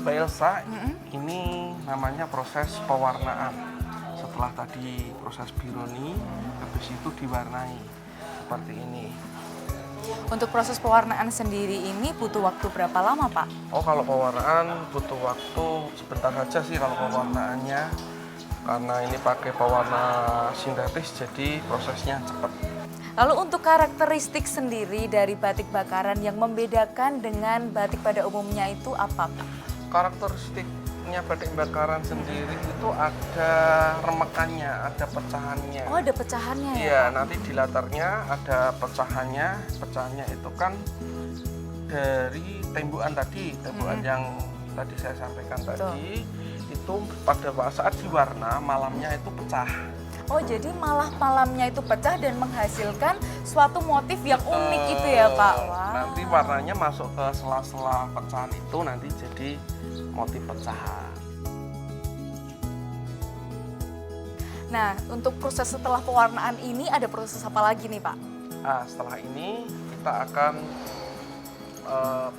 Mbak Elsa, ini namanya proses pewarnaan. Setelah tadi proses bironi, habis itu diwarnai seperti ini. Untuk proses pewarnaan sendiri ini butuh waktu berapa lama, Pak? Oh, kalau pewarnaan butuh waktu sebentar saja sih kalau pewarnaannya. Karena ini pakai pewarna sintetis, jadi prosesnya cepat. Lalu untuk karakteristik sendiri dari batik bakaran yang membedakan dengan batik pada umumnya itu apa, Pak? Karakteristiknya batik bakaran sendiri itu ada remekannya, ada pecahannya. Oh, ada pecahannya ya, Iya, Pak? nanti di latarnya ada pecahannya. Pecahannya itu kan dari tembukan tadi, tembukan yang tadi saya sampaikan tadi, itu pada saat diwarna malamnya itu pecah. Oh, jadi malah malamnya itu pecah dan menghasilkan suatu motif yang unik itu ya, Pak? Wah. Nanti warnanya masuk ke sela-sela pecahan itu nanti jadi motif pecahan. Nah, untuk proses setelah pewarnaan ini ada proses apa lagi nih, Pak? Nah, setelah ini kita akan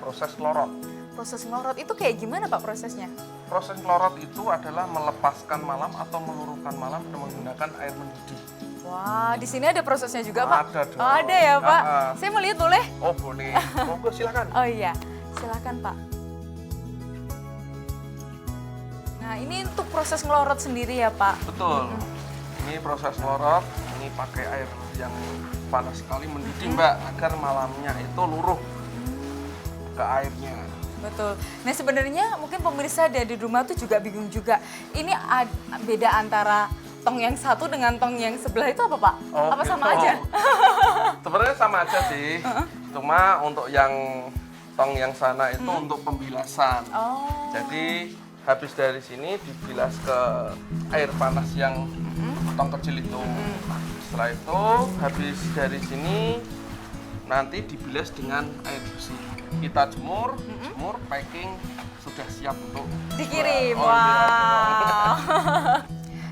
proses lorot. Proses ngelorot itu kayak gimana, Pak, prosesnya? Proses lorot itu adalah melepaskan malam atau meluruhkan malam dengan menggunakan air mendidih. Wah, di sini ada prosesnya juga, Pak? Ada dong. Oh, ada ya, Pak? Ah. Saya mau lihat boleh? Oh, boleh. Monggo silakan. Oh iya, silakan, Pak. Nah, ini untuk proses ngelorot sendiri ya, Pak? Betul. Ini proses lorot, ini pakai air yang panas sekali mendidih, Mbak, agar malamnya itu luruh ke airnya. Betul. Nah, sebenarnya mungkin pemirsa di rumah tuh juga bingung juga. Ini beda antara tong yang satu dengan tong yang sebelah itu apa, Pak? Oh, apa sama gitu. aja? Sebenarnya sama aja sih. Cuma untuk yang tong yang sana itu untuk pembilasan. Oh. Jadi habis dari sini dibilas ke air panas yang tong kecil itu. Setelah itu habis dari sini nanti dibilas dengan air bersih. Kita jemur, packing, sudah siap untuk Dikirim. Oh, Wow. iya.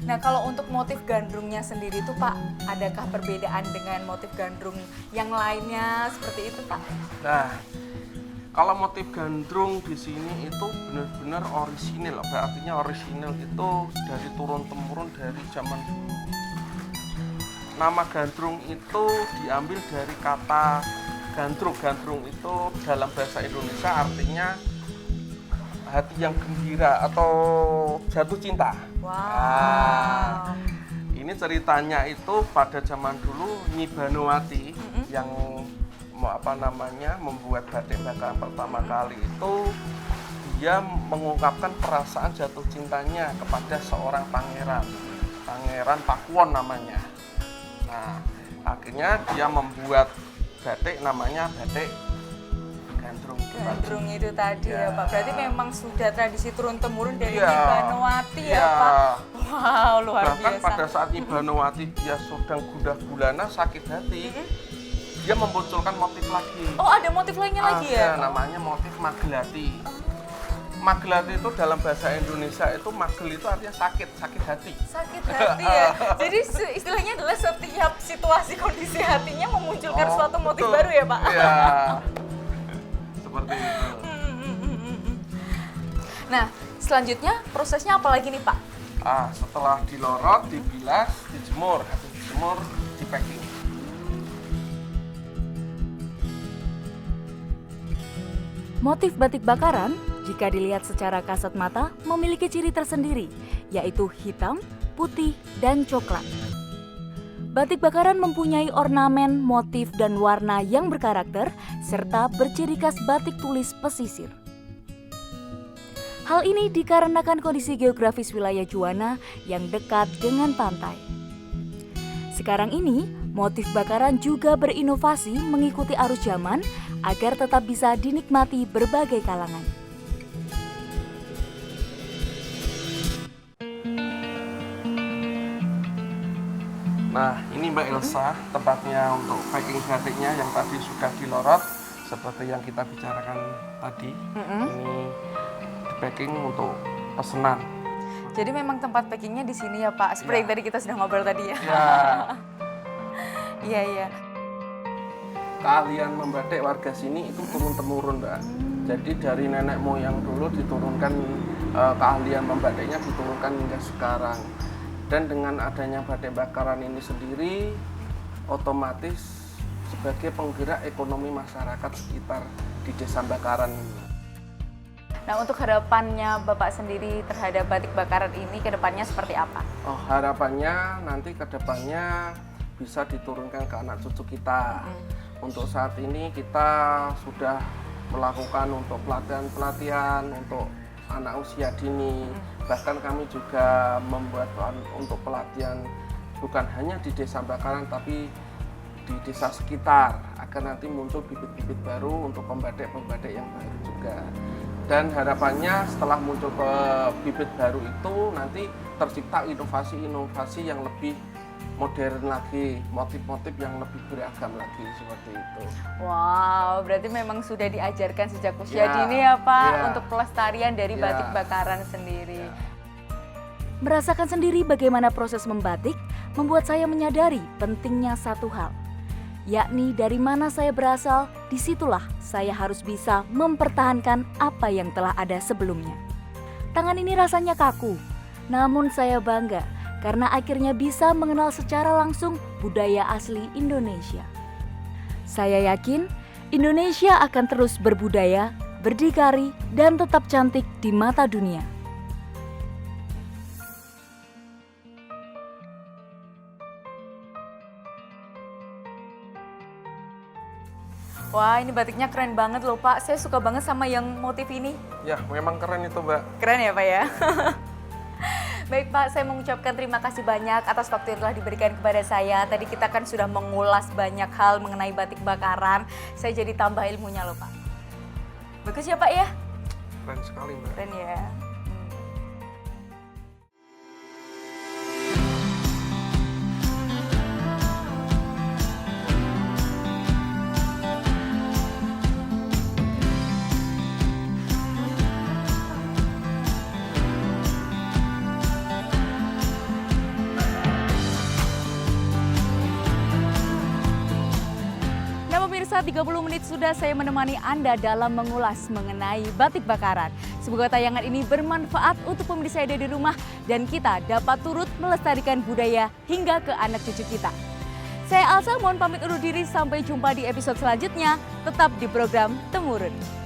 Nah, kalau untuk motif gandrungnya sendiri itu, Pak, adakah perbedaan dengan motif gandrung yang lainnya seperti itu, Pak? Nah, kalau motif gandrung di sini itu benar-benar orisinil. Artinya orisinil itu dari turun-temurun dari zaman dulu. Nama gandrung itu diambil dari kata gandrung. Gandrung itu dalam bahasa Indonesia artinya hati yang gembira atau jatuh cinta. Wow. Nah, ini ceritanya itu pada zaman dulu Nyi Banowati yang membuat batik bakaran pertama kali itu dia mengungkapkan perasaan jatuh cintanya kepada seorang pangeran, Pangeran Pakuwon namanya. Nah, akhirnya dia membuat batik namanya batik gandrung. Gandrung itu tadi ya, Pak. Berarti memang sudah tradisi turun-temurun dari Iya. Nyi Banowati ya, Iya. Pak. Wow, luar Bahkan biasa. pada saat Nyi Banowati dia sedang gundah gulana sakit hati, dia memunculkan motif lagi. Oh, ada motif lainnya lagi ya? Ada, namanya motif magelati. Magelati itu dalam bahasa Indonesia itu magel itu artinya sakit hati. Sakit hati ya. Jadi istilahnya adalah setiap situasi kondisi hatinya memunculkan Oh, suatu motif betul. baru ya, Pak? Iya. Seperti itu. Nah, selanjutnya prosesnya apa lagi nih, Pak? Setelah dilorot, dibilas, dijemur, habis dijemur, dipacking. Motif batik bakaran, jika dilihat secara kasat mata, memiliki ciri tersendiri, yaitu hitam, putih, dan coklat. Batik bakaran mempunyai ornamen, motif, dan warna yang berkarakter, serta berciri khas batik tulis pesisir. Hal ini dikarenakan kondisi geografis wilayah Juwana yang dekat dengan pantai. Sekarang ini, motif bakaran juga berinovasi mengikuti arus zaman agar tetap bisa dinikmati berbagai kalangan. Nah, ini Mbak Elsa, tempatnya untuk packing batiknya yang tadi sudah dilorot, seperti yang kita bicarakan tadi. Ini di packing untuk pesanan. Jadi memang tempat packingnya di sini ya, Pak. Seperti yang tadi kita sudah ngobrol tadi ya. Ya, Iya, iya. keahlian membatik warga sini itu turun-temurun, Mbak. Jadi dari nenek moyang dulu diturunkan keahlian membatiknya diturunkan hingga sekarang. Dan dengan adanya batik bakaran ini sendiri otomatis sebagai penggerak ekonomi masyarakat sekitar di Desa Bakaran ini. Nah, untuk harapannya Bapak sendiri terhadap batik bakaran ini ke depannya seperti apa? Oh, harapannya nanti ke depannya bisa diturunkan ke anak cucu kita. Untuk saat ini kita sudah melakukan untuk pelatihan-pelatihan untuk anak usia dini. Bahkan kami juga membuat untuk pelatihan bukan hanya di Desa Bakaran tapi di desa sekitar agar nanti muncul bibit-bibit baru untuk pembatik-pembatik yang baru juga. Dan harapannya setelah muncul bibit baru itu nanti tercipta inovasi-inovasi yang lebih modern lagi, motif-motif yang lebih beragam lagi seperti itu. Wow, berarti memang sudah diajarkan sejak usia Ya, dini ya Pak ya. untuk pelestarian dari Ya. batik bakaran sendiri. Ya. Merasakan sendiri bagaimana proses membatik membuat saya menyadari pentingnya satu hal, yakni dari mana saya berasal, disitulah saya harus bisa mempertahankan apa yang telah ada sebelumnya. Tangan ini rasanya kaku, namun saya bangga karena akhirnya bisa mengenal secara langsung budaya asli Indonesia. Saya yakin Indonesia akan terus berbudaya, berdikari, dan tetap cantik di mata dunia. Wah, ini batiknya keren banget loh Pak. Saya suka banget sama yang motif ini. Ya, memang keren itu, Mbak. Keren ya Pak ya? Baik Pak, saya mengucapkan terima kasih banyak atas waktu yang telah diberikan kepada saya. Tadi kita kan sudah mengulas banyak hal mengenai batik bakaran. Saya jadi tambah ilmunya loh Pak. Bagus ya Pak ya? Keren sekali, Mbak. Keren ya. Pemirsa, 30 menit sudah saya menemani Anda dalam mengulas mengenai batik bakaran. Semoga tayangan ini bermanfaat untuk pemirsa yang ada di rumah dan kita dapat turut melestarikan budaya hingga ke anak cucu kita. Saya Alsa, mohon pamit undur diri, sampai jumpa di episode selanjutnya. Tetap di program Temurun.